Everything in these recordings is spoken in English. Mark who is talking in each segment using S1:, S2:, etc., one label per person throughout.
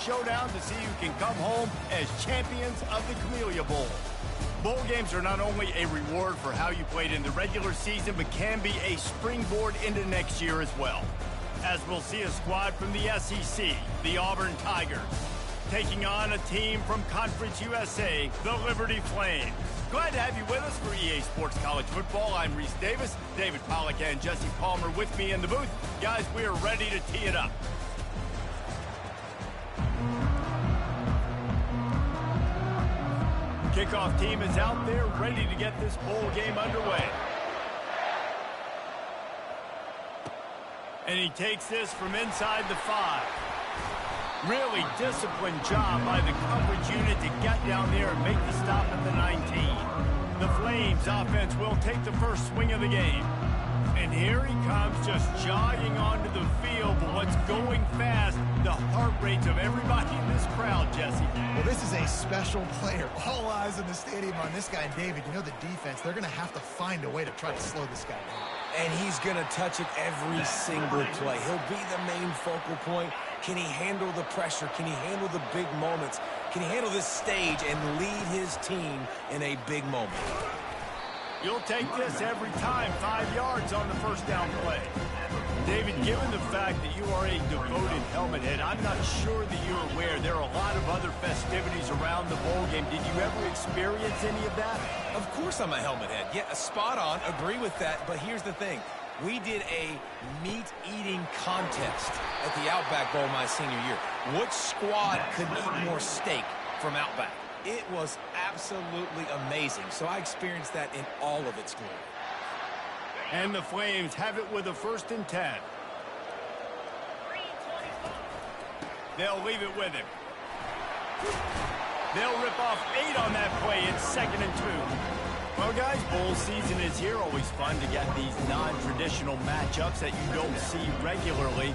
S1: showdown to see who can come home as champions of the Camellia Bowl. Bowl games are not only a reward for how you played in the regular season, but can be a springboard into next year as well. As we'll see a squad from the SEC, the Auburn Tigers, taking on a team from Conference USA, the Liberty Flames. Glad to have you with us for EA Sports College Football. I'm Reese Davis, David Pollack and Jesse Palmer with me in the booth. Guys, we are ready to tee it up. Kickoff team is out there ready to get this bowl game underway. And he takes this from inside the 5. Really disciplined job by the coverage unit to get down there and make the stop at the 19. The Flames offense will take the first swing of the game. And here he comes, just jogging onto the field. But what's going fast, the heart rates of everybody in this crowd, Jesse.
S2: Well, this is a special player. All eyes in the stadium on this guy. And David, you know the defense, they're going to have to find a way to try to slow this guy down.
S3: And he's going to touch it every single play. He'll be the main focal point. Can he handle the pressure? Can he handle the big moments? Can he handle this stage and lead his team in a big moment?
S1: You'll take this every time, 5 yards on the first down play. David, given the fact that you are a devoted helmet head, I'm not sure that you're aware there are a lot of other festivities around the bowl game. Did you ever experience any of that?
S3: Of course I'm a helmet head. Yeah, spot on. Agree with that. But here's the thing. We did a meat-eating contest at the Outback Bowl my senior year. Which squad could eat more steak from Outback? It was absolutely amazing. So I experienced that in all of its glory.
S1: And the Flames have it with a 1st and 10. They'll leave it with him. They'll rip off 8 on that play. It's 2nd and 2. Well, guys, bowl season is here. Always fun to get these non-traditional matchups that you don't see regularly.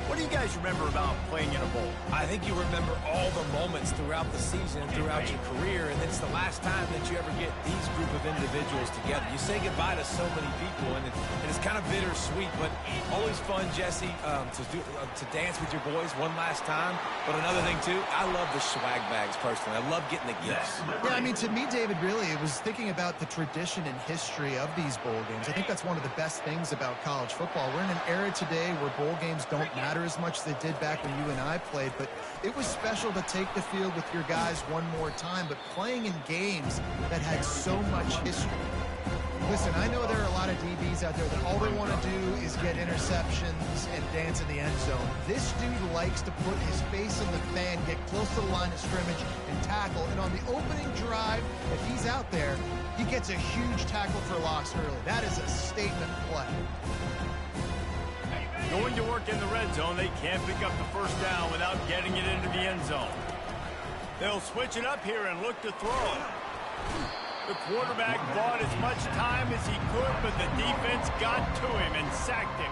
S1: What do you guys remember about playing in a bowl?
S3: I think you remember all the moments throughout the season, throughout your career, and it's the last time that you ever get these group of individuals together. You say goodbye to so many people, and it's kind of bittersweet, but always fun, Jesse, to dance with your boys one last time. But another thing, too, I love the swag bags, personally. I love getting the gifts.
S2: Yeah, I mean, to me, David, really, it was thinking about the tradition and history of these bowl games. I think that's one of the best things about college football. We're in an era today where bowl games don't matter as much as they did back when you and I played, but it was special to take the field with your guys one more time, but playing in games that had so much history. Listen, I know there are a lot of DBs out there that all they want to do is get interceptions and dance in the end zone. This dude likes to put his face in the fan, get close to the line of scrimmage, and tackle. And on the opening drive, if he's out there, he gets a huge tackle for loss early. That is a statement play.
S1: Going to work in the red zone, they can't pick up the first down without getting it into the end zone. They'll switch it up here and look to throw. The quarterback bought as much time as he could, but the defense got to him and sacked him.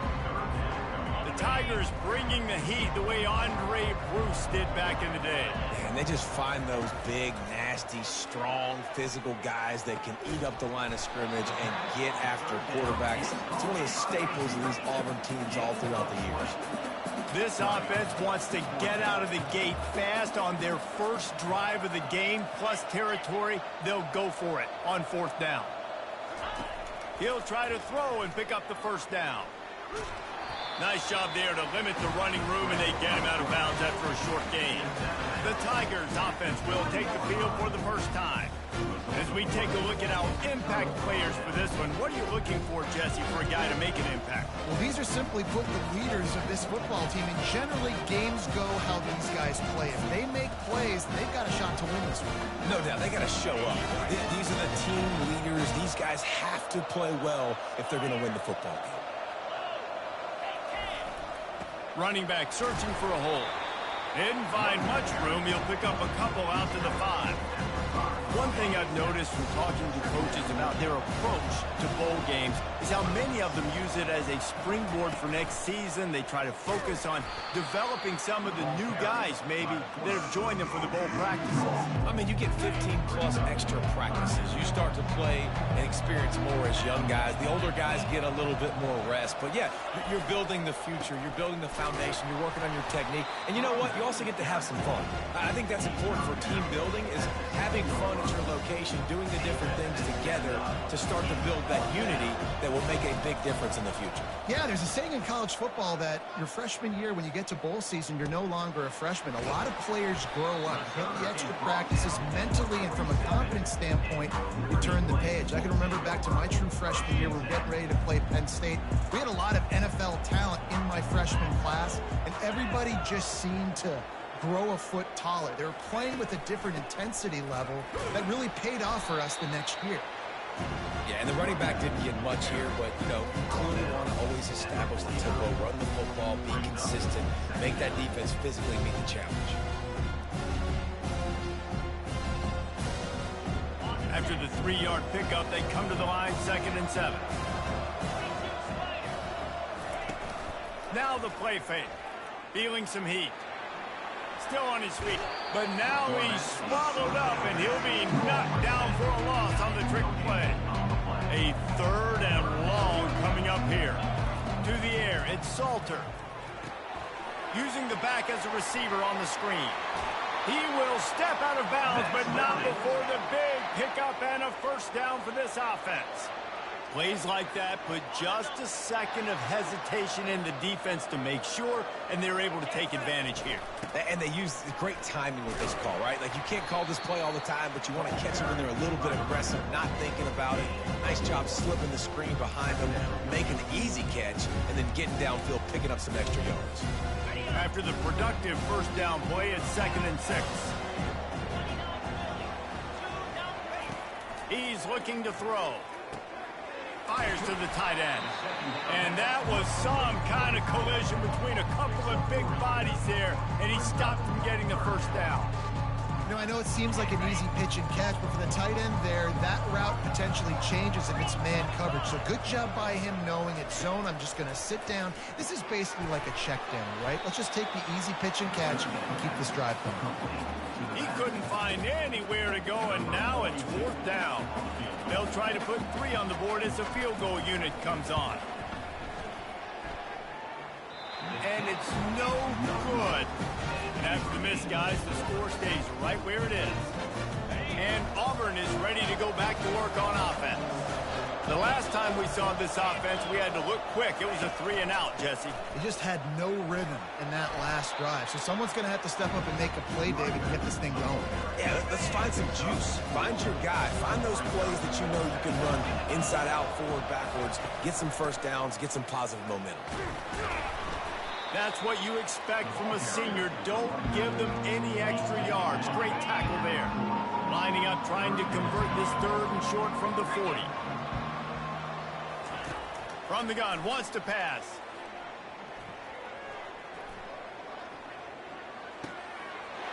S1: The Tigers bringing the heat the way Andre Bruce did back in the day.
S3: And they just find those big, nasty, strong, physical guys that can eat up the line of scrimmage and get after quarterbacks. It's one of the staples of these Auburn teams all throughout the years.
S1: This offense wants to get out of the gate fast on their first drive of the game, plus territory. They'll go for it on 4th down. He'll try to throw and pick up the first down. Nice job there to limit the running room, and they get him out of bounds after a short gain. The Tigers offense will take the field for the first time. As we take a look at our impact players for this one, what are you looking for, Jesse, for a guy to make an impact?
S2: Well, these are simply put the leaders of this football team, and generally games go how these guys play. If they make plays, they've got a shot to win this one.
S3: No doubt, they got to show up. These are the team leaders. These guys have to play well if they're going to win the football game.
S1: Running back searching for a hole. Didn't find much room. He'll pick up a couple out to the 5. One thing I've noticed from talking to coaches about their approach to bowl games is how many of them use it as a springboard for next season. They try to focus on developing some of the new guys, maybe, that have joined them for the bowl practices.
S3: I mean, you get 15-plus extra practices. You start to play and experience more as young guys. The older guys get a little bit more rest. But, yeah, you're building the future. You're building the foundation. You're working on your technique. And you know what? You also get to have some fun. I think that's important for team building, is having fun at your location, doing the different things together to start to build that unity that will make a big difference in the future.
S2: Yeah, there's a saying in college football that your freshman year, when you get to bowl season, you're no longer a freshman. A lot of players grow up, hit the extra practices mentally, and from a confidence standpoint, you turn the page. I can remember back to my true freshman year, we were getting ready to play Penn State. We had a lot of NFL talent in my freshman class, and everybody just seemed to grow a foot taller. They were playing with a different intensity level that really paid off for us the next year.
S3: Yeah, and the running back didn't get much here, but, you know, clearly want to always establish the tempo, run the football, be consistent, make that defense physically meet the challenge.
S1: After the 3-yard pickup, they come to the line, 2nd and 7. Now the play fake. Feeling some heat. Still on his feet, but now he's swallowed up, and he'll be knocked down for a loss on the trick play. A 3rd and long coming up here. To the air, it's Salter. Using the back as a receiver on the screen. He will step out of bounds, but not before the big pickup and a 1st down for this offense. Plays like that put just a second of hesitation in the defense to make sure, and they're able to take advantage here.
S3: And they use great timing with this call, right? Like, you can't call this play all the time, but you want to catch them when they're a little bit aggressive, not thinking about it. Nice job slipping the screen behind them, making the easy catch, and then getting downfield, picking up some extra yards.
S1: After the productive 1st down play, it's 2nd and 6. He's looking to throw. Fires to the tight end. And that was some kind of collision between a couple of big bodies there, and he stopped from getting the 1st down.
S2: You know, I know it seems like an easy pitch and catch, but for the tight end there, that route potentially changes if it's man coverage. So good job by him knowing it's zone. I'm just going to sit down. This is basically like a check down, right? Let's just take the easy pitch and catch and keep this drive going.
S1: He couldn't find anywhere to go, and now it's 4th down. They'll try to put 3 on the board as the field goal unit comes on. And it's no good. And after the miss, guys, the score stays right where it is. And Auburn is ready to go back to work on offense. The last time we saw this offense, we had to look quick. It was a 3-and-out, Jesse.
S2: They just had no rhythm in that last drive. So someone's going to have to step up and make a play, David, to get this thing going.
S3: Yeah, let's find some juice. Find your guy. Find those plays that you know you can run inside out, forward, backwards. Get some 1st downs. Get some positive momentum.
S1: That's what you expect from a senior. Don't give them any extra yards. Great tackle there. Lining up, trying to convert this 3rd and short from the 40. From the gun, wants to pass.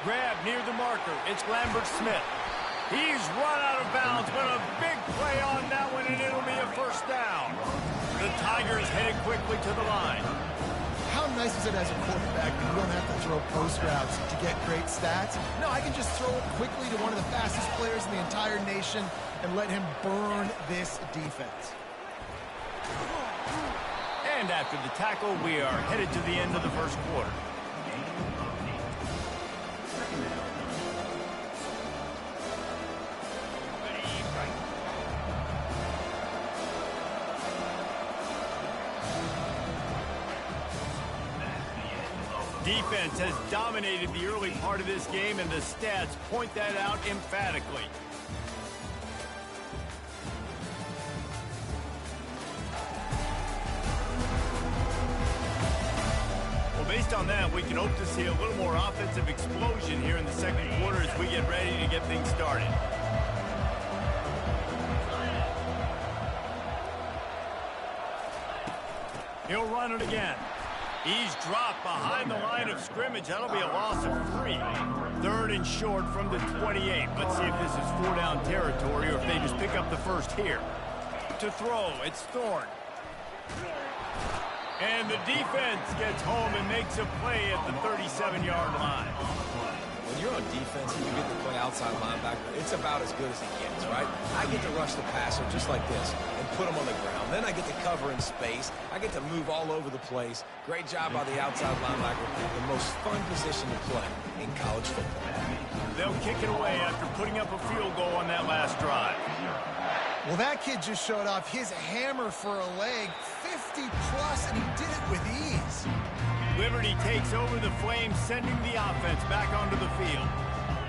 S1: Grab near the marker. It's Lambert-Smith. He's run out of bounds, but a big play on that one, and it'll be a 1st down. The Tigers headed quickly to the line.
S2: How nice is it as a quarterback that you don't have to throw post routes to get great stats? No, I can just throw it quickly to one of the fastest players in the entire nation and let him burn this defense.
S1: And after the tackle, we are headed to the end of the 1st quarter. Defense has dominated the early part of this game, and the stats point that out emphatically. Well, based on that, we can hope to see a little more offensive explosion here in the 2nd quarter as we get ready to get things started. He'll run it again. He's dropped behind the line of scrimmage. That'll be a loss of 3. Third and short from the 28. Let's see if this is 4-down territory or if they just pick up the first here. To throw, it's Thorne. And the defense gets home and makes a play at the 37-yard line.
S3: When you're on defense and you get to play outside linebacker, it's about as good as it gets, right? I get to rush the passer just like this and put him on the ground. Then I get to cover in space. I get to move all over the place. Great job by the outside linebacker. The most fun position to play in college football.
S1: They'll kick it away after putting up a field goal on that last drive.
S2: Well, that kid just showed off his hammer for a leg, 50-plus, and he did it with ease.
S1: Liberty takes over the Flames, sending the offense back onto the field.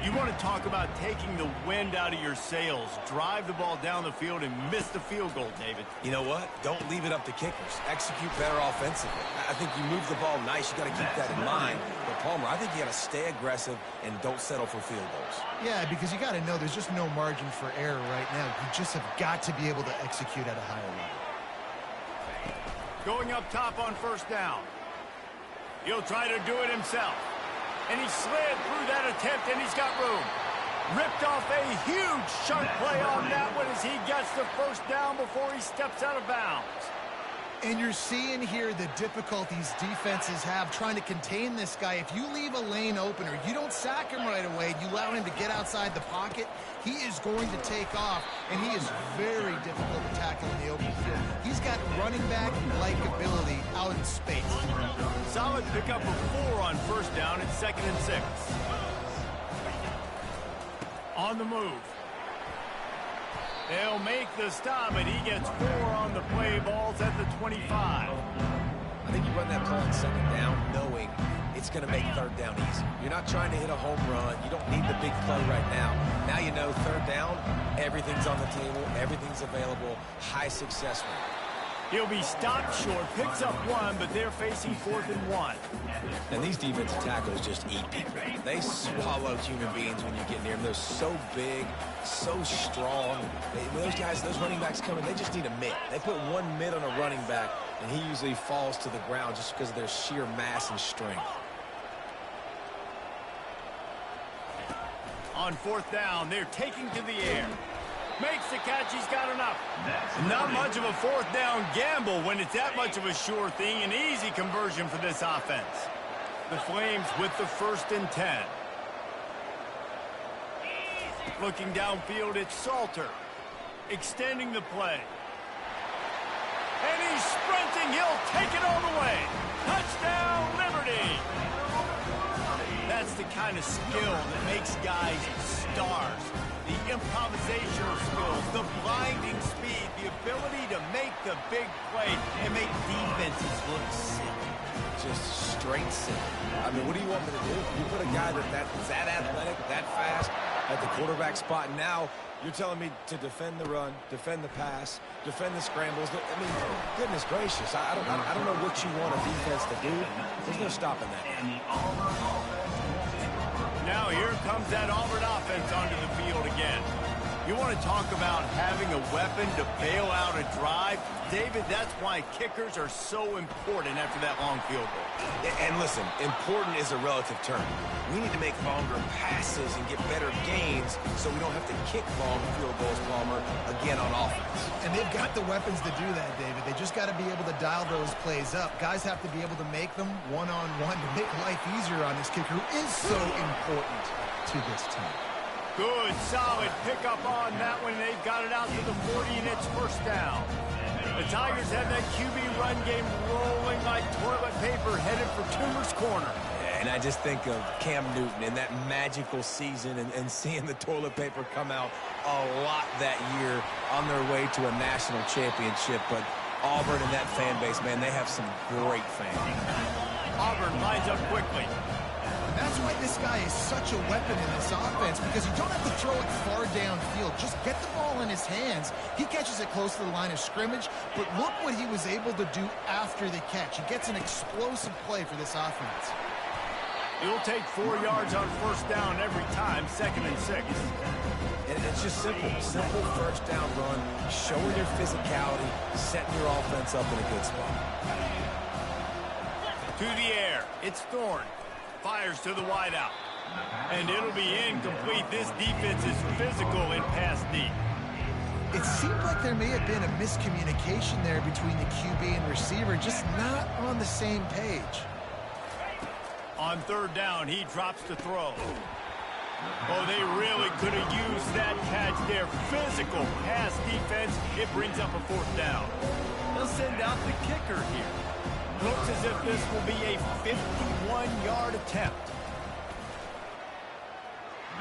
S1: You want to talk about taking the wind out of your sails. Drive the ball down the field and miss the field goal, David.
S3: You know what? Don't leave it up to kickers. Execute better offensively. I think you move the ball nice. You got to keep that in mind. But, Palmer, I think you got to stay aggressive and don't settle for field goals.
S2: Yeah, because you got to know there's just no margin for error right now. You just have got to be able to execute at a higher level.
S1: Going up top on first down. He'll try to do it himself. And he slid through that attempt, and he's got room. Ripped off a huge sharp play on that one as he gets the first down before he steps out of bounds.
S2: And you're seeing here the difficulties defenses have trying to contain this guy. If you leave a lane open or you don't sack him right away, you allow him to get outside the pocket, he is going to take off, and he is very difficult to tackle in the open field. He's got running back-like ability out in space.
S1: Solid pickup of 4 on first down and 2nd and 6. On the move. They'll make the stop, and he gets 4 on the play. Balls at the 25.
S3: I think you run that play on 2nd down knowing it's going to make 3rd down easy. You're not trying to hit a home run. You don't need the big play right now. Now you know 3rd down, everything's on the table, everything's available, high success rate.
S1: He'll be stopped short, picks up 1, but they're facing 4th and 1.
S3: And these defensive tackles just eat people. They swallow human beings when you get near them. They're so big, so strong. When those guys, those running backs come in, they just need a mitt. They put 1 mitt on a running back, and he usually falls to the ground just because of their sheer mass and strength.
S1: On 4th down, they're taking to the air. Makes the catch, he's got enough. Not much of a 4th down gamble when it's that much of a sure thing. An easy conversion for this offense. The Flames with the 1st and 10. Looking downfield, it's Salter. Extending the play. And he's sprinting, he'll take it all the way. Touchdown, Liberty! That's the kind of skill that makes guys stars. The improvisational skills, the blinding speed, the ability to make the big play and make defenses look silly.
S3: Just straight silly. I mean, what do you want me to do? You put a guy that's that athletic, that fast, at the quarterback spot, and now you're telling me to defend the run, defend the pass, defend the scrambles. I mean, goodness gracious, I don't know what you want a defense to do. There's no stopping that.
S1: Now here comes that Auburn offense onto the field again. You want to talk about having a weapon to bail out a drive? David, that's why kickers are so important after that long field goal.
S3: And listen, important is a relative term. We need to make longer passes and get better gains so we don't have to kick long field goals, Palmer, again on offense.
S2: And they've got the weapons to do that, David. They just got to be able to dial those plays up. Guys have to be able to make them one-on-one to make life easier on this kicker, who is so important to this team.
S1: Good, solid pickup on that one. They've got it out to the 40, and it's 1st down. The Tigers have that QB run game rolling like toilet paper, headed for Toomer's corner.
S3: And I just think of Cam Newton and that magical season and seeing the toilet paper come out a lot that year on their way to a national championship. But Auburn and that fan base, man, they have some great fans.
S1: Auburn lines up quickly.
S2: That's why this guy is such a weapon in this offense, because you don't have to throw it far downfield. Just get the ball in his hands. He catches it close to the line of scrimmage, but look what he was able to do after the catch. He gets an explosive play for this offense.
S1: He'll take 4 yards on 1st down every time, 2nd and 6.
S3: And it's just simple 1st down run, showing your physicality, setting your offense up in a good spot.
S1: To the air, it's Thorne. Fires to the wideout. And it'll be incomplete. This defense is physical in pass deep.
S2: It seemed like there may have been a miscommunication there between the QB and receiver, just not on the same page.
S1: On third down, he drops to throw. Oh, they really could have used that catch there. Physical pass defense. It brings up a fourth down. They'll send out the kicker here. Looks as if this will be a 51-yard attempt.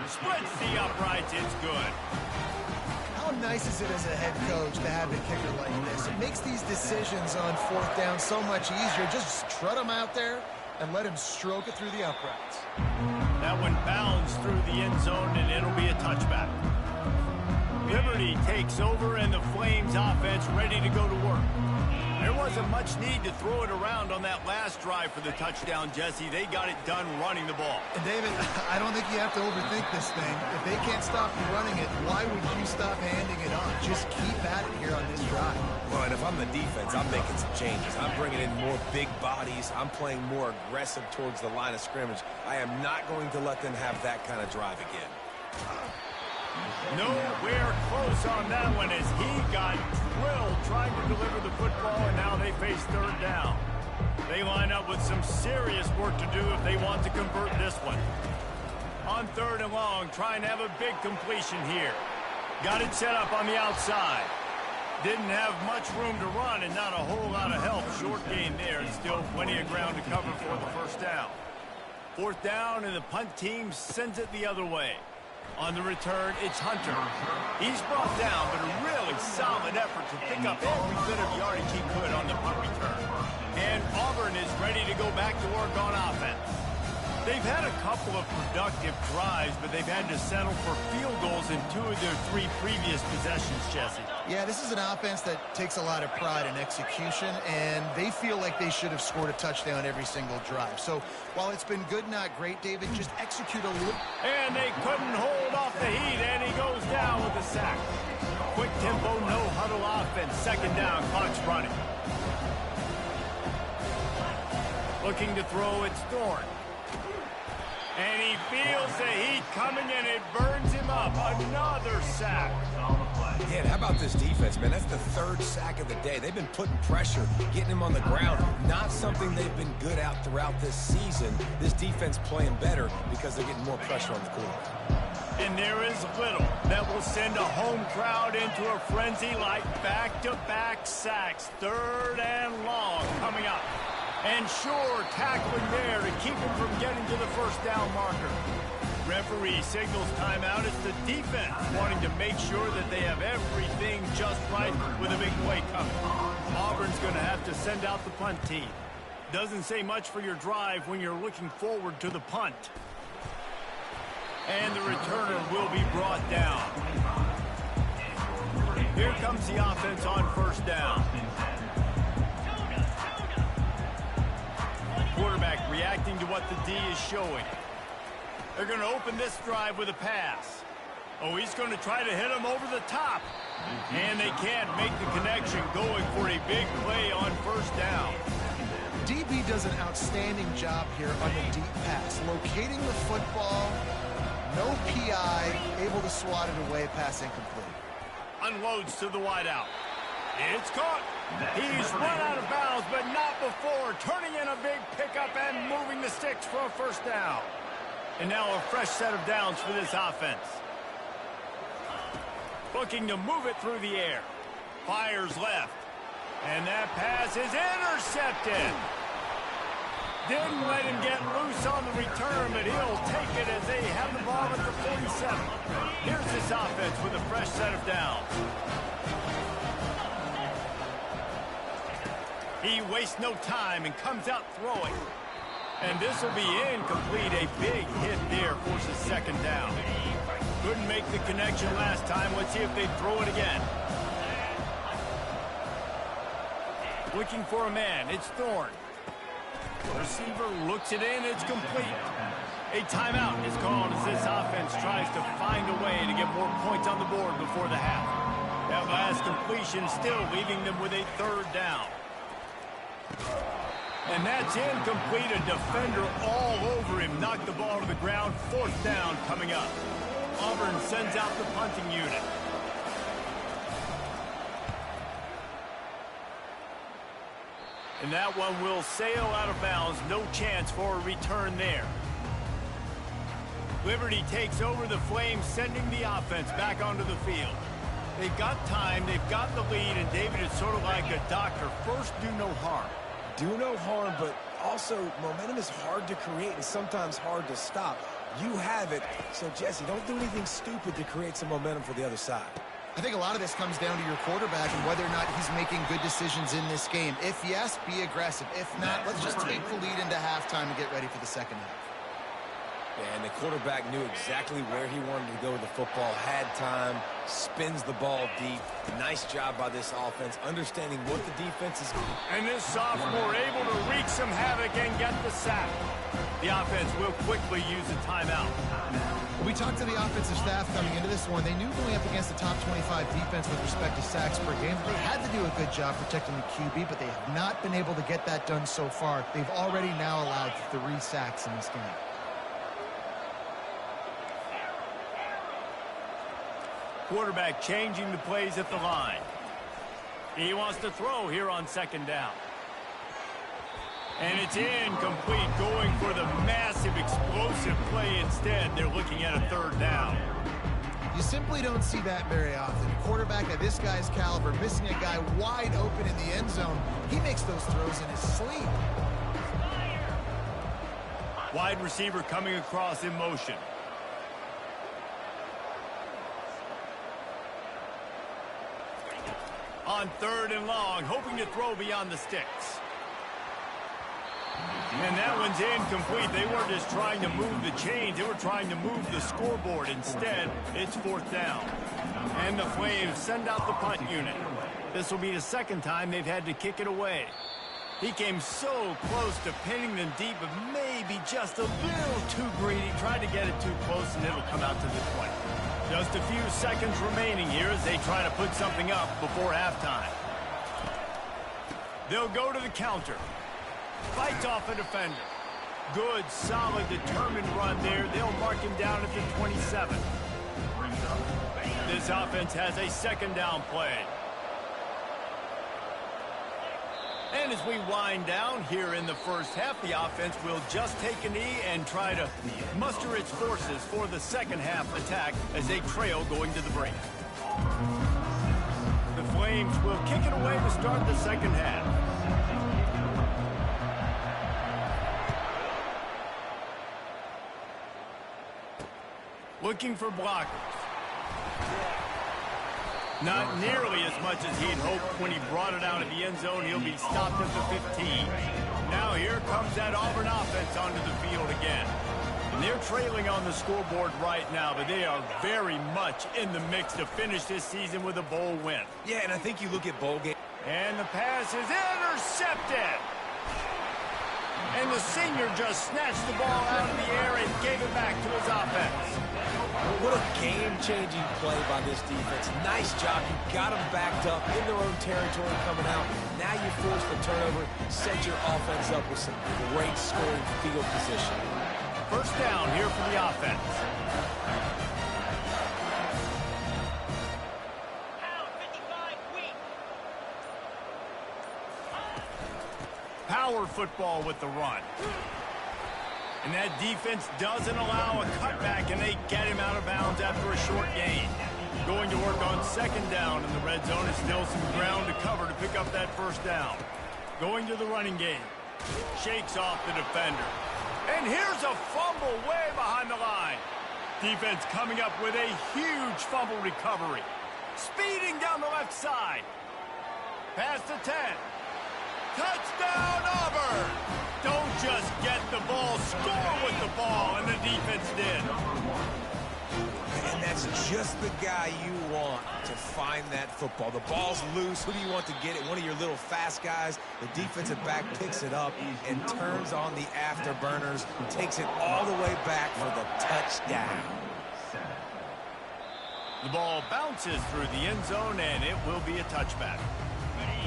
S1: Splits the uprights. It's good.
S2: How nice is it as a head coach to have a kicker like this? It makes these decisions on fourth down so much easier. Just trot him out there and let him stroke it through the uprights.
S1: That one bounds through the end zone, and it'll be a touchback. Liberty takes over, and the Flames offense ready to go to work. There wasn't much need to throw it around on that last drive for the touchdown, Jesse. They got it done running the ball.
S2: And David, I don't think you have to overthink this thing. If they can't stop you running it, why would you stop handing it on? Just keep at it here on this drive.
S3: Well, and if I'm the defense, I'm making some changes. I'm bringing in more big bodies. I'm playing more aggressive towards the line of scrimmage. I am not going to let them have that kind of drive again.
S1: Nowhere close on that one as he got drilled trying to deliver the football, and now they face third down. They line up with some serious work to do if they want to convert this one. On third and long, trying to have a big completion here. Got it set up on the outside. Didn't have much room to run and not a whole lot of help. Short gain there and still plenty of ground to cover for the first down. Fourth down, and the punt team sends it the other way. On the return, it's Hunter. He's brought down, but a really solid effort to pick up every bit of yardage he could on the punt return. And Auburn is ready to go back to work on offense. They've had a couple of productive drives, but they've had to settle for field goals in 2 of their 3 previous possessions, Jesse.
S2: Yeah, this is an offense that takes a lot of pride in execution, and they feel like they should have scored a touchdown every single drive. So while it's been good, not great, David, just execute a little.
S1: And they couldn't hold off the heat, and he goes down with a sack. Quick tempo, no huddle offense. Second down, clock's running. Looking to throw, it's Thorne. And he feels the heat coming, and it burns him up. Another sack.
S3: Yeah, how about this defense, man? That's the 3rd sack of the day. They've been putting pressure, getting him on the ground. Not something they've been good at throughout this season. This defense playing better because they're getting more pressure on the quarterback.
S1: And there is little that will send a home crowd into a frenzy like back-to-back sacks. Third and long coming up. And sure, tackling there to keep him from getting to the first down marker. Referee signals timeout. It's the defense wanting to make sure that they have everything just right with a big play coming. Auburn's going to have to send out the punt team. Doesn't say much for your drive when you're looking forward to the punt. And the returner will be brought down. Here comes the offense on first down. Quarterback reacting to what the D is showing. They're going to open this drive with a pass. Oh, he's going to try to hit him over the top. And they can't make the connection, going for a big play on first down.
S2: DB does an outstanding job here on the deep pass. Locating the football, no PI, able to swat it away, pass incomplete. Unloads
S1: to the wideout. It's caught. He's run out of bounds, but not before. Turning in a big pickup and moving the sticks for a first down. And now a fresh set of downs for this offense. Looking to move it through the air. Fires left. And that pass is intercepted. Didn't let him get loose on the return, but he'll take it as they have the ball at the 47. Here's this offense with a fresh set of downs. He wastes no time and comes out throwing. And this will be incomplete. A big hit there forces second down. Couldn't make the connection last time. Let's see if they throw it again. Looking for a man. It's Thorne. Receiver looks it in. It's complete. A timeout is called as this offense tries to find a way to get more points on the board before the half. That last completion still leaving them with a third down. And that's incomplete. A defender all over him. Knocked the ball to the ground. 4th down coming up. Auburn sends out the punting unit. And that one will sail out of bounds. No chance for a return there. Liberty takes over the Flames, sending the offense back onto the field. They've got time, they've got the lead, and David, it's sort of like a doctor. First, do no harm.
S3: Do no harm, but also momentum is hard to create and sometimes hard to stop. You have it, so Jesse, don't do anything stupid to create some momentum for the other side.
S2: I think a lot of this comes down to your quarterback and whether or not he's making good decisions in this game. If yes, be aggressive. If not, let's just take the lead into halftime and get ready for the second half.
S3: Yeah, and the quarterback knew exactly where he wanted to go with the football, had time, spins the ball deep. Nice job by this offense, understanding what the defense is doing.
S1: And this sophomore able to wreak some havoc and get the sack. The offense will quickly use a timeout.
S2: We talked to the offensive staff coming into this one. They knew going up against the top 25 defense with respect to sacks per game, they had to do a good job protecting the QB, but they have not been able to get that done so far. They've already now allowed 3 sacks in this game.
S1: Quarterback changing the plays at the line. He wants to throw here on 2nd down. And it's incomplete, going for the massive explosive play instead. They're looking at a 3rd down.
S2: You simply don't see that very often. A quarterback at this guy's caliber missing a guy wide open in the end zone. He makes those throws in his sleep.
S1: Wide receiver coming across in motion. On 3rd and long, hoping to throw beyond the sticks. And that one's incomplete. They weren't just trying to move the chains. They were trying to move the scoreboard. Instead, it's 4th down. And the Flames send out the punt unit. This will be the 2nd time they've had to kick it away. He came so close to pinning them deep, but maybe just a little too greedy. Tried to get it too close, and it'll come out to the 20. Just a few seconds remaining here as they try to put something up before halftime. They'll go to the counter. Fights off a defender. Good, solid, determined run there. They'll mark him down at the 27. This offense has a 2nd down play. And as we wind down here in the first half, the offense will just take a knee and try to muster its forces for the 2nd half attack as they trail going to the break. The Flames will kick it away to start the 2nd half. Looking for blockers. Not nearly as much as he'd hoped when he brought it out of the end zone. He'll be stopped at the 15. Now here comes that Auburn offense onto the field again. And they're trailing on the scoreboard right now, but they are very much in the mix to finish this season with a bowl win.
S3: Yeah, and I think you look at bowl game.
S1: And the pass is intercepted. And the senior just snatched the ball out of the air and gave it back to his offense.
S3: What a game-changing play by this defense. Nice job. You got them backed up in their own territory coming out. Now you force the turnover, set your offense up with some great scoring field position.
S1: 1st down here for the offense. Power football with the run. And that defense doesn't allow a cutback, and they get him out of bounds after a short gain. Going to work on 2nd down, and the red zone is still some ground to cover to pick up that 1st down. Going to the running game. Shakes off the defender. And here's a fumble way behind the line. Defense coming up with a huge fumble recovery. Speeding down the left side. Past the 10. Touchdown, Auburn! Don't just get the ball, score with the ball, and the defense did.
S3: And that's just the guy you want to find that football. The ball's loose. Who do you want to get it? One of your little fast guys. The defensive back picks it up and turns on the afterburners, takes it all the way back for the touchdown.
S1: The ball bounces through the end zone, and it will be a touchback.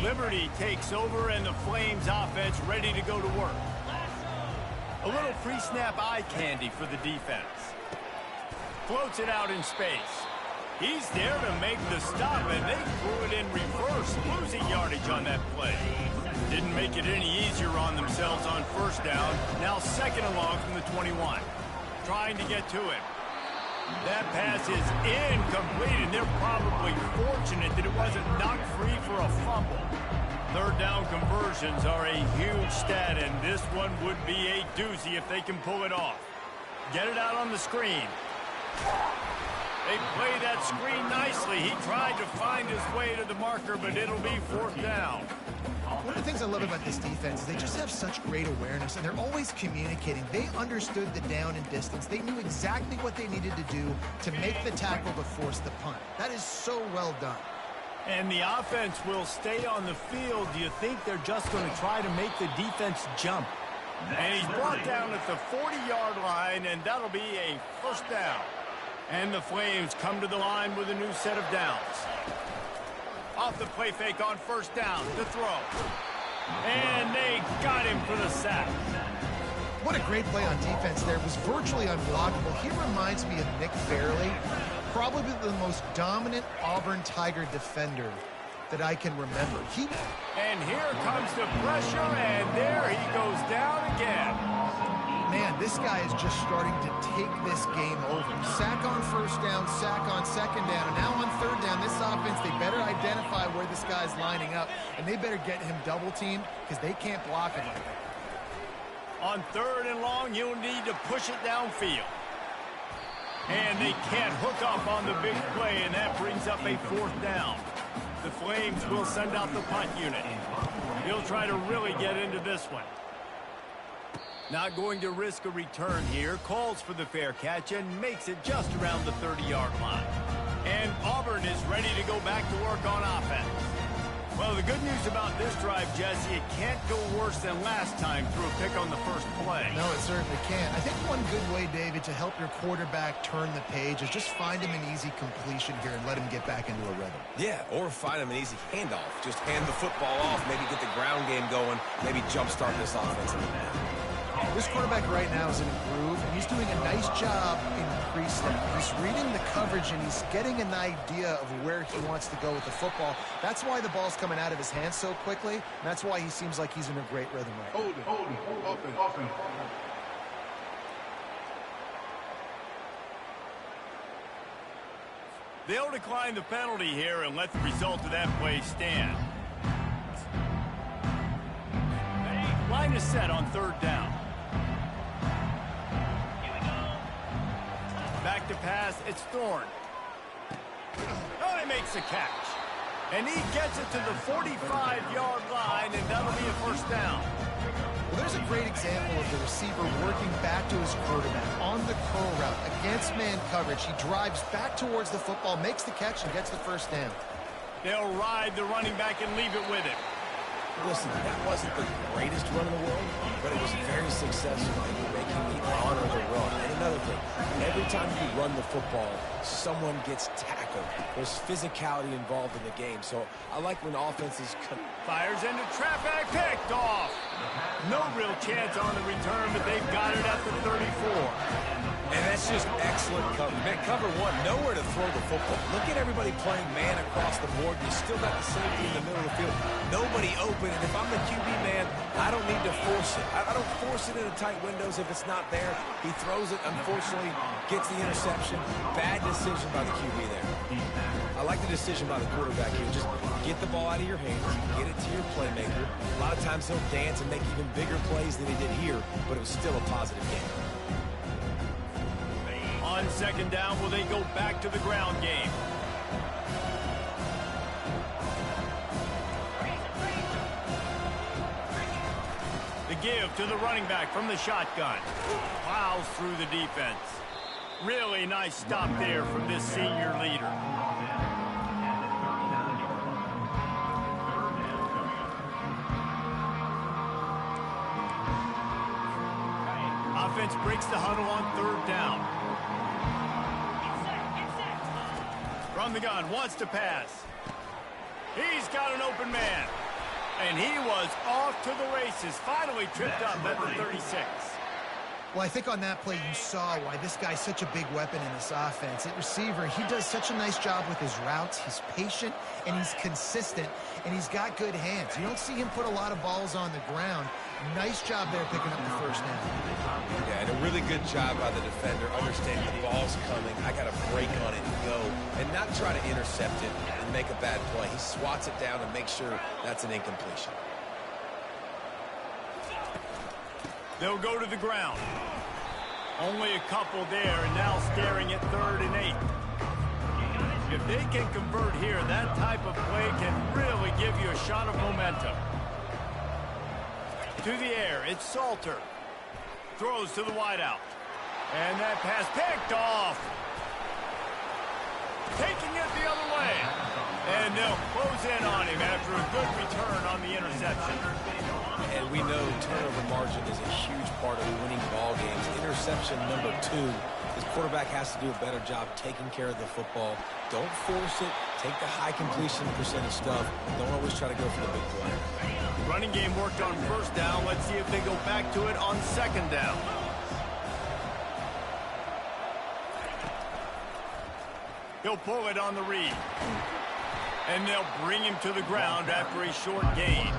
S1: Liberty takes over, and the Flames offense ready to go to work. A little pre-snap eye candy for the defense. Floats it out in space. He's there to make the stop, and they threw it in reverse, losing yardage on that play. Didn't make it any easier on themselves on first down. Now second and long from the 21. Trying to get to it. That pass is incomplete, and they're probably fortunate that it wasn't knocked free for a fumble. Third down conversions are a huge stat, and this one would be a doozy if they can pull it off. Get it out on the screen. They play that screen nicely. He tried to find his way to the marker, but it'll be fourth down.
S2: One of the things I love about this defense is they just have such great awareness, and they're always communicating. They understood the down and distance. They knew exactly what they needed to do to make the tackle to force the punt. That is so well done.
S1: And the offense will stay on the field. Do you think they're just going to try to make the defense jump? And he's brought down at the 40-yard line, and that'll be a first down. And the Flames come to the line with a new set of downs. Off the play fake on first down, the throw. And they got him for the sack.
S2: What a great play on defense there. It was virtually unblockable. He reminds me of Nick Fairley, probably the most dominant Auburn Tiger defender that I can remember.
S1: And here comes the pressure, and there he goes down again.
S2: Man, this guy is just starting to take this game over. Sack on first down, sack on second down, and now on third down, this offense, they better identify where this guy's lining up, and they better get him double-teamed because they can't block him like that.
S1: On third and long, you'll need to push it downfield. And they can't hook up on the big play, and that brings up a fourth down. The Flames will send out the punt unit. He'll try to really get into this one. Not going to risk a return here. Calls for the fair catch and makes it just around the 30-yard line. And Auburn is ready to go back to work on offense. Well, the good news about this drive, Jesse, it can't go worse than last time through a pick on the first play.
S2: No, it certainly can't. I think one good way, David, to help your quarterback turn the page is just find him an easy completion here and let him get back into a rhythm.
S4: Yeah, or find him an easy handoff. Just hand the football off, maybe get the ground game going, maybe jumpstart this offense.
S2: This quarterback right now is in a groove, and he's doing a nice job in pre-snap. He's reading the coverage, and he's getting an idea of where he wants to go with the football. That's why the ball's coming out of his hands so quickly, and that's why he seems like he's in a great rhythm right now.
S5: Hold it, open.
S1: They'll decline the penalty here and let the result of that play stand. Line is set on third down. Back to pass, it's Thorne. Oh, he makes the catch. And he gets it to the 45-yard line, and that'll be a first down.
S2: Well, there's a great example of the receiver working back to his quarterback on the curl route against man coverage. He drives back towards the football, makes the catch, and gets the first down.
S1: They'll ride the running back and leave it with him.
S4: Listen, that wasn't the greatest run in the world, but it was very successful in making me honor the run. And another thing, every time you run the football, someone gets tackled. There's physicality involved in the game, so I like when offenses
S1: fires into traffic, picked off. No real chance on the return, but they've got it at the 34.
S4: And that's just excellent cover. Man, cover one, nowhere to throw the football. Look at everybody playing man across the board. You still got the safety in the middle of the field. Nobody open, and if I'm the QB man, I don't need to force it. I don't force it into tight windows if it's not there. He throws it, unfortunately, gets the interception. Bad decision by the QB there. I like the decision by the quarterback here. Just get the ball out of your hands, get it to your playmaker. A lot of times he'll dance and make even bigger plays than he did here, but it was still a positive game.
S1: On second down, will they go back to the ground game? The give to the running back from the shotgun. Plows through the defense. Really nice stop there from this senior leader. Offense breaks the huddle on third down. From the gun, wants to pass. He's got an open man. And he was off to the races, finally tripped up at the 36.
S2: Well, I think on that play you saw why this guy's such a big weapon in this offense. At receiver, he does such a nice job with his routes. He's patient, and he's consistent, and he's got good hands. You don't see him put a lot of balls on the ground. Nice job there picking up the first down.
S4: Yeah, and a really good job by the defender, understanding the ball's coming. I got to break on it and go, and not try to intercept it and make a bad play. He swats it down and makes sure that's an incompletion.
S1: They'll go to the ground. Only a couple there, and now staring at 3rd and 8. If they can convert here, that type of play can really give you a shot of momentum. To the air, it's Salter. Throws to the wideout. And that pass picked off. Taking it the other way. And they'll close in on him after a good return on the interception.
S4: And we know turnover margin is a huge part of winning ball games. Interception number 2. This quarterback has to do a better job taking care of the football. Don't force it. Take the high completion percentage stuff. Don't always try to go for the big play.
S1: Running game worked on 1st down. Let's see if they go back to it on 2nd down. He'll pull it on the read. And they'll bring him to the ground after a short gain.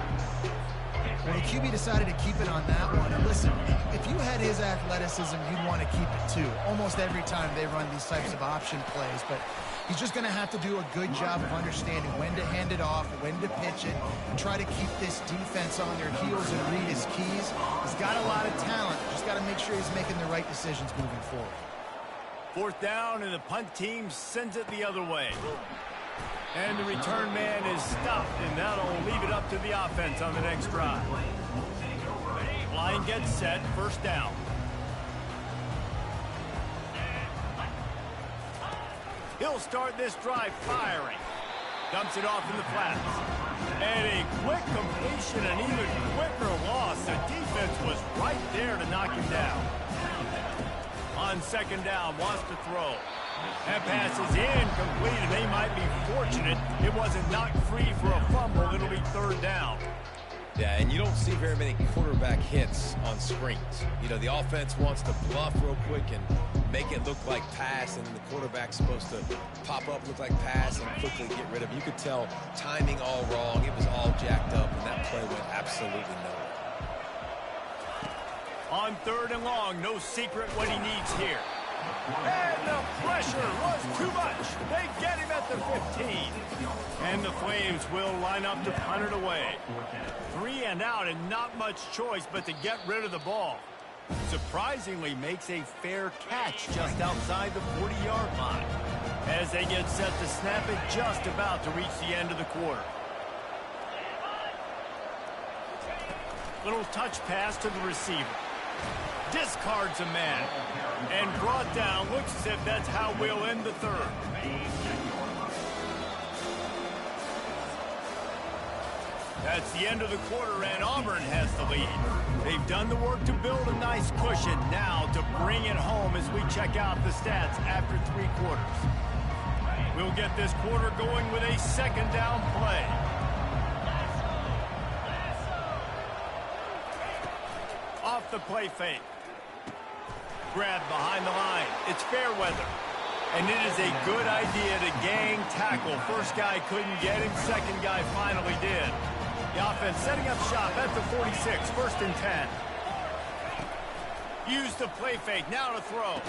S2: Well, the QB decided to keep it on that one. And listen, if you had his athleticism, you'd want to keep it too. Almost every time they run these types of option plays. But he's just going to have to do a good job of understanding when to hand it off, when to pitch it, and try to keep this defense on their heels and read his keys. He's got a lot of talent. Just got to make sure he's making the right decisions moving forward.
S1: 4th down, and the punt team sends it the other way. And the return man is stopped, and that'll leave it up to the offense on the next drive. Line gets set, 1st down. He'll start this drive firing. Dumps it off in the flats. And a quick completion, an even quicker loss. The defense was right there to knock him down. On 2nd down, wants to throw. That pass is incomplete, and they might be fortunate it wasn't knocked free for a fumble. It'll be 3rd down.
S4: Yeah, and you don't see very many quarterback hits on screens. You know, the offense wants to bluff real quick and make it look like pass, and then the quarterback's supposed to pop up, look like pass, and quickly get rid of it. You could tell timing all wrong. It was all jacked up, and that play went absolutely nowhere.
S1: On 3rd and long, no secret what he needs here. And the pressure was too much. They get him at the 15. And the Flames will line up to punt it away. 3 and out, and not much choice but to get rid of the ball. Surprisingly makes a fair catch just outside the 40-yard line. As they get set to snap it, just about to reach the end of the quarter. Little touch pass to the receiver. Discards a man. And brought down. Looks as if that's how we'll end the 3rd. That's the end of the quarter, and Auburn has the lead. They've done the work to build a nice cushion. Now to bring it home as we check out the stats after 3 quarters. We'll get this quarter going with a 2nd down play. Off the play fake. Grabbed behind the line. It's Fairweather. And it is a good idea to gang tackle. 1st guy couldn't get him. 2nd guy finally did. The offense setting up shop at the 46. 1st and 10. Use the play fake. Now to throw.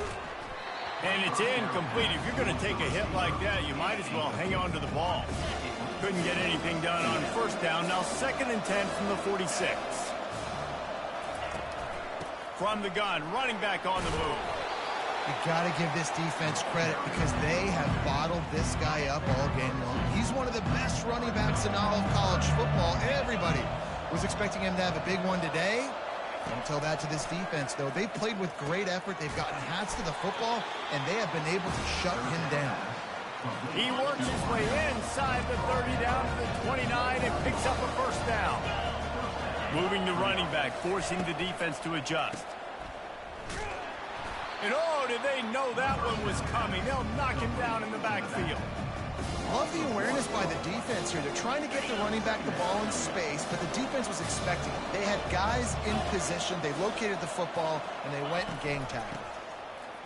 S1: And it's incomplete. If you're going to take a hit like that, you might as well hang on to the ball. Couldn't get anything done on 1st down. Now 2nd and 10 from the 46. From the gun, running back on the move.
S2: You got to give this defense credit because they have bottled this guy up all game long. He's one of the best running backs in all of college football. Everybody was expecting him to have a big one today. Don't tell that to this defense, though. They've played with great effort. They've gotten hats to the football, and they have been able to shut him down.
S1: He works his way inside the 30 down to the 29 and picks up a 1st down. Moving the running back, forcing the defense to adjust. And oh, did they know that one was coming. They'll knock him down in the backfield.
S2: Love the awareness by the defense here. They're trying to get the running back the ball in space, but the defense was expecting it. They had guys in position. They located the football, and they went and gang tackled.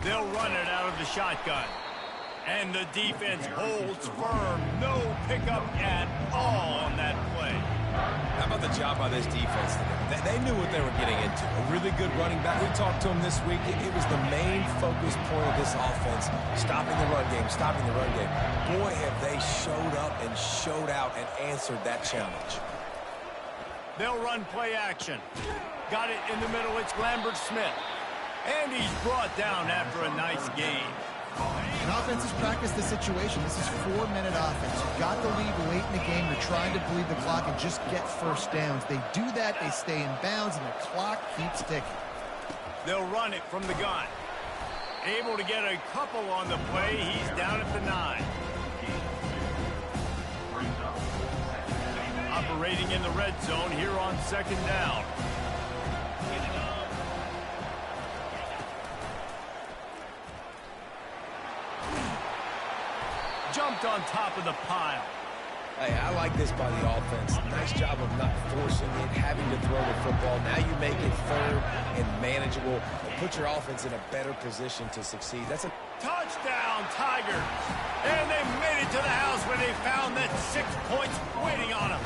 S1: They'll run it out of the shotgun. And the defense holds firm. No pickup at all on that play.
S4: How about the job by this defense today? They knew what they were getting into. A really good running back. We talked to him this week. It was the main focus point of this offense, stopping the run game, stopping the run game. Boy, have they showed up and showed out and answered that challenge.
S1: They'll run play action. Got it in the middle. It's Lambert-Smith. And he's brought down after a nice gain.
S2: And offense has practiced the situation. This is 4-minute offense. You got the lead late in the game. You're trying to bleed the clock and just get first downs. They do that. They stay in bounds, and the clock keeps ticking.
S1: They'll run it from the gun. Able to get a couple on the play. He's down at the 9. Operating in the red zone here on 2nd down. Jumped on top of the pile.
S4: Hey, I like this by the offense. Nice job of not forcing it, having to throw the football. Now you make it third and manageable and put your offense in a better position to succeed. That's a
S1: touchdown, Tigers. And they made it to the house where they found that 6 points waiting on them.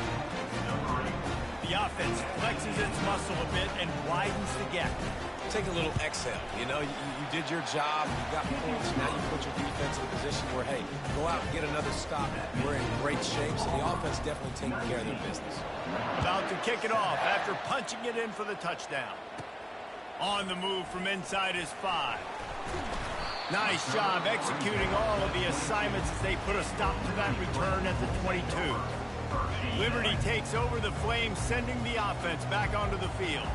S1: The offense flexes its muscle a bit and widens the gap.
S4: Take a little exhale. You know, you did your job. You got points. Now you put your defense in a position where, hey, go out and get another stop. We're in great shape, so the offense definitely taking care of their business.
S1: About to kick it off after punching it in for the touchdown. On the move from inside his 5. Nice job executing all of the assignments as they put a stop to that return at the 22. Liberty takes over the Flames, sending the offense back onto the field.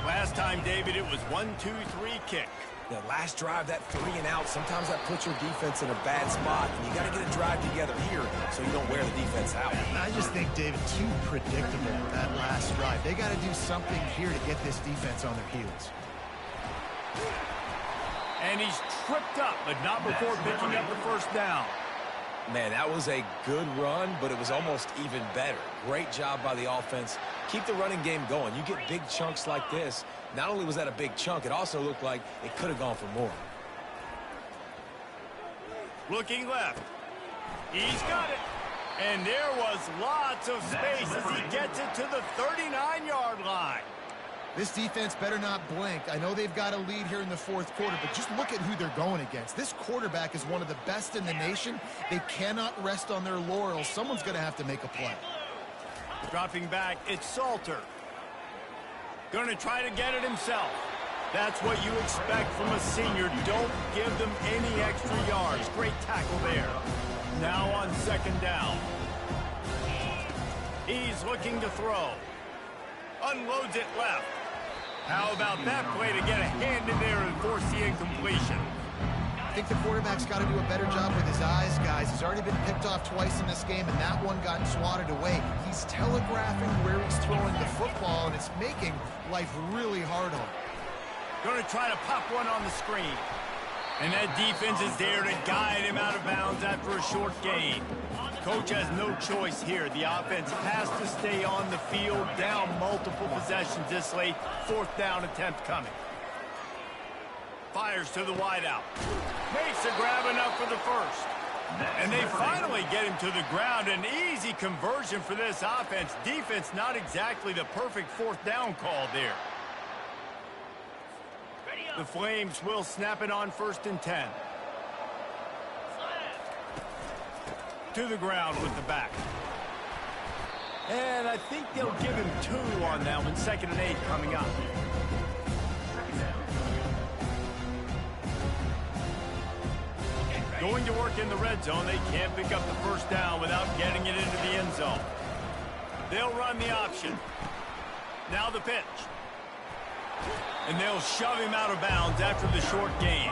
S1: Last time, David, it was 1-2-3 kick.
S4: The last drive, that 3 and out, sometimes that puts your defense in a bad spot, and you got to get a drive together here so you don't wear the defense out.
S2: I just think, David, too predictable that last drive. They got to do something here to get this defense on their heels.
S1: And he's tripped up, but not before picking up the first down.
S4: Man, that was a good run, but it was almost even better. Great job by the offense. Keep the running game going. You get big chunks like this. Not only was that a big chunk, it also looked like it could have gone for more.
S1: Looking left. He's got it. And there was lots of space as he gets it to the 39-yard line.
S2: This defense better not blink. I know they've got a lead here in the 4th quarter, but just look at who they're going against. This quarterback is one of the best in the nation. They cannot rest on their laurels. Someone's going to have to make a play.
S1: Dropping back, it's Salter. Going to try to get it himself. That's what you expect from a senior. Don't give them any extra yards. Great tackle there. Now on 2nd down. He's looking to throw. Unloads it left. How about that play to get a hand in there and force the incompletion?
S2: I think the quarterback's got to do a better job with his eyes, guys. He's already been picked off twice in this game, and that one got swatted away. He's telegraphing where he's throwing the football, and it's making life really hard on him.
S1: Going to try to pop one on the screen. And that defense is there to guide him out of bounds after a short gain. Coach has no choice here. The offense has to stay on the field, down multiple possessions this late. 4th down attempt coming. Fires to the wideout. Makes the grab enough for the first. And they finally get him to the ground. An easy conversion for this offense. Defense not exactly the perfect 4th down call there. The Flames will snap it on 1st and 10. To the ground with the back. And I think they'll give him 2 on that one. 2nd and 8 coming up. Going to work in the red zone. They can't pick up the first down without getting it into the end zone. They'll run the option. Now the pitch. And they'll shove him out of bounds after the short gain.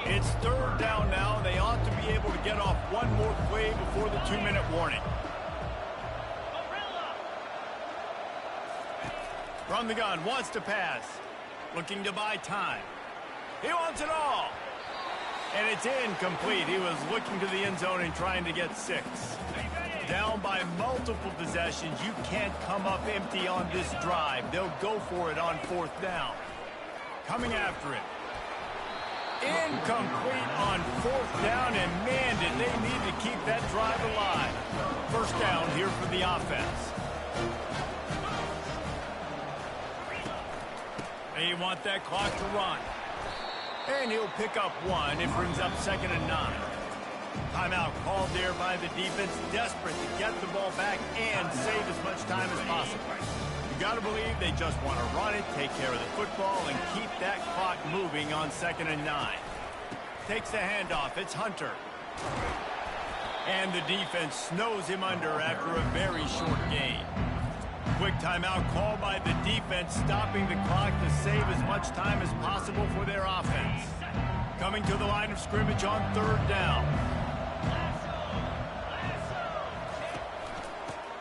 S1: It's 3rd down now. They ought to be able to get off one more play before the 2-minute warning. From the gun, wants to pass. Looking to buy time. He wants it all. And it's incomplete. He was looking to the end zone and trying to get 6. Down by multiple possessions. You can't come up empty on this drive. They'll go for it on 4th down. Coming after it. Incomplete on 4th down, and man, did they need to keep that drive alive. 1st down here for the offense. They want that clock to run. And he'll pick up 1. It brings up 2nd and 9. Timeout called there by the defense, desperate to get the ball back and save as much time as possible. You got to believe they just want to run it, take care of the football, and keep that clock moving on 2nd and 9. Takes the handoff. It's Hunter. And the defense snows him under after a very short gain. Quick timeout called by the defense, stopping the clock to save as much time as possible for their offense. Coming to the line of scrimmage on 3rd down.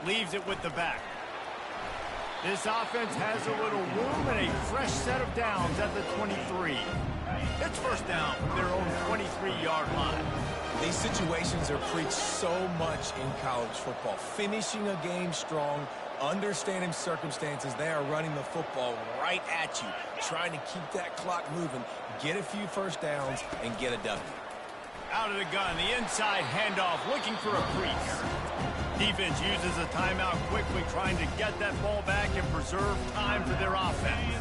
S1: Leaves it with the back. This offense has a little room and a fresh set of downs at the 23. It's 1st down from their own 23-yard line.
S3: These situations are preached so much in college football. Finishing a game strong, understanding circumstances. They are running the football right at you, trying to keep that clock moving, get a few 1st downs, and get a W.
S1: Out of the gun, the inside handoff, looking for a crease. Defense uses a timeout quickly, trying to get that ball back and preserve time for their offense.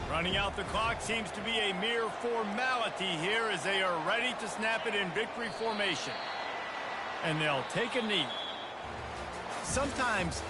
S1: Running out the clock seems to be a mere formality here as they are ready to snap it in victory formation. And they'll take a knee. Sometimes